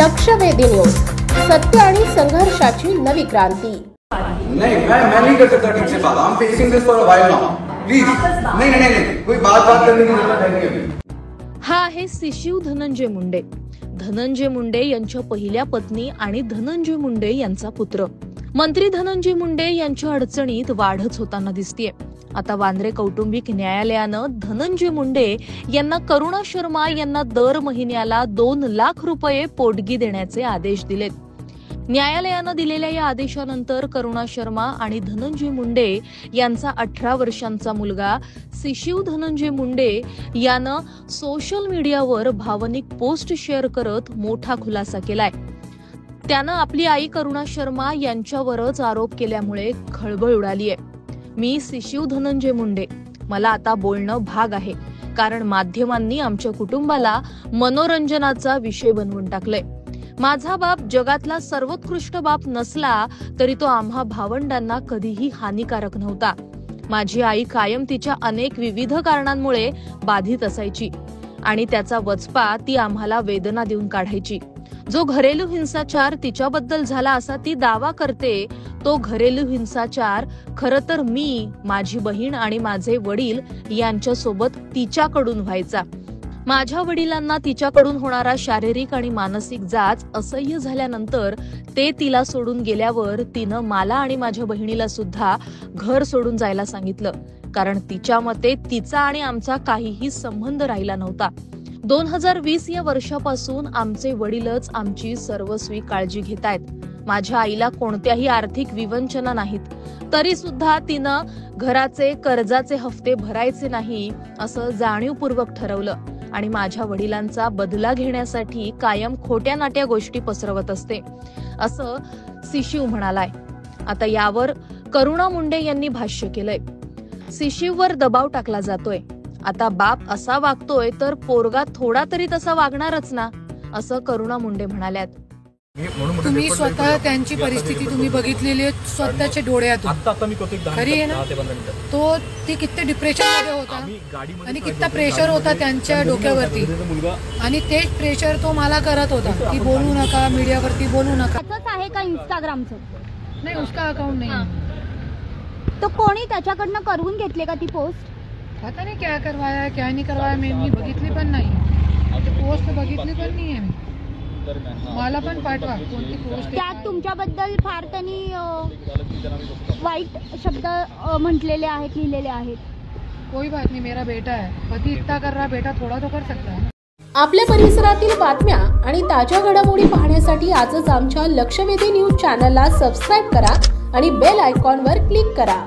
लक्षवेधी न्यूज, सत्य आणि संघर्षाची नवी क्रांती। नहीं, मैं नहीं कर सकता ठीक से बात। I'm facing this for a while now. Please, नहीं, कोई बात करने की जरूरत है नहीं अभी। हा आहे शिशिव धनंजय मुंडे। धनंजय मुंडे यांच्या पहिल्या पत्नी आणि धनंजय मुंडे यांचा पुत्र। मंत्री धनंजय मुंडे यांच्या अडचणीत वाढच होताना दिसतेय। आता वांद्रे कौटुंबिक न्यायालयानं धनंजय मुंडे यांना करुणा शर्मा यांना दर महिन्याला 2 लाख रुपये पोटगी देण्याचे आदेश दिलेत। न्यायालयानं दिलेल्या या आदेशानंतर करुणा शर्मा आणि धनंजय मुंडे यांचा 18 वर्षांचा मुलगा शिशिव धनंजय मुंडे यानं सोशल मीडियावर भावनिक पोस्ट शेअर करत मोठा खुलासा केलाय। त्यानं आपली आई करुणा शर्मा यांच्यावरच आरोप केल्यामुळे खळबळ उडालीय। मी शिशिव धनंजय मुंडे, मला आता बोलणं भाग आहे, कारण माध्यमांनी आमच्या कुटुंबाला मनोरंजनाचा विषय बनवून टाकलंय। माझा बाप जगातला सर्वोत्कृष्ट बाप नसला तरी तो आम्हा भावंडांना कधीही हानिकारक नव्हता। माझी आई कायम तिच्या अनेक विविध कारणांमुळे बाधित असायची आणि त्याचा वचपा ती आम्हाला वेदना देऊन काढायची। जो घरेलू हिंसाचार तिच्याबद्दल झाला असा ती दावा करते, तो घरेलू हिंसाचार खरं तर मी, माझी बहीण आणि माझे वडील यांच्यासोबत तिच्याकडून व्हायचा। माझ्या वडिलांना तिच्याकडून होणारा शारीरिक आणि मानसिक जाच असह्य झाल्यानंतर ते तिला सोडून गेल्यावर तिनं मला आणि माझ्या बहिणीला सुद्धा घर सोडून जायला सांगितलं, कारण तिच्या मते तिचा आणि आमचा काहीही संबंध राहिला नव्हता। 2020 या वर्षापासून आमचे वडीलच आमची सर्वस्वी काळजी घेतायत। माझ्या आईला कोणत्याही आर्थिक विवंचना नाहीत, तरी सुद्धा तिनं घराचे कर्जाचे हफ्ते भरायचे नाही असं जाणीवपूर्वक ठरवलं आणि माझ्या वडिलांचा बदला घेण्यासाठी कायम खोट्या नाट्या गोष्टी पसरवत असते, असं शिशिव म्हणालाय। आता यावर करुणा मुंडे यांनी भाष्य केलंय। शिशिववर दबाव टाकला जातोय। आता बाप असा वागतोय तर पोरगा थोडा तरी तसा वागणारच ना, असं करुणा मुंडे म्हणाल्यात। तुम्ही स्वतः त्यांची परिस्थिती तुम्ही बघितलेली आहे स्वतःच्या डोळ्यातून, खरी आहे ना? तो ती किती डिप्रेशन मध्ये होता आणि किती प्रेशर होता त्यांच्या डोक्यावरती, आणि तेच प्रेशर तो मला करत होता की बोलू नका, मीडियावरती बोलू नका। असंच आहे का इंस्टाग्रामचं? नाही, उसका अकाउंट नाही। तो कोणी त्याच्याकडनं करवून घेतले का ती पोस्ट? पता नहीं क्या करवाया क्या नहीं करवाया, मी बघितली पण नाही, पोस्ट बघितली पण नाही आहे। मला पण पाठवा कोणती पोस्ट। त्यात तुमच्याबद्दल फार त्यांनी वाईट शब्द म्हटलेले आहेत, लिहिलेले आहेत। कोई बात नहीं, मेरा बेटा है, पति इतना कर रहा, बेटा थोड़ा तो कर सकता है। आपल्या परिसरातील बातम्या आणि ताज्या घडामोडी पाहण्यासाठी आजच आमच्या लक्षवेधी न्यूज चॅनलला सबस्क्राइब करा आणि बेल आयकॉनवर क्लिक करा।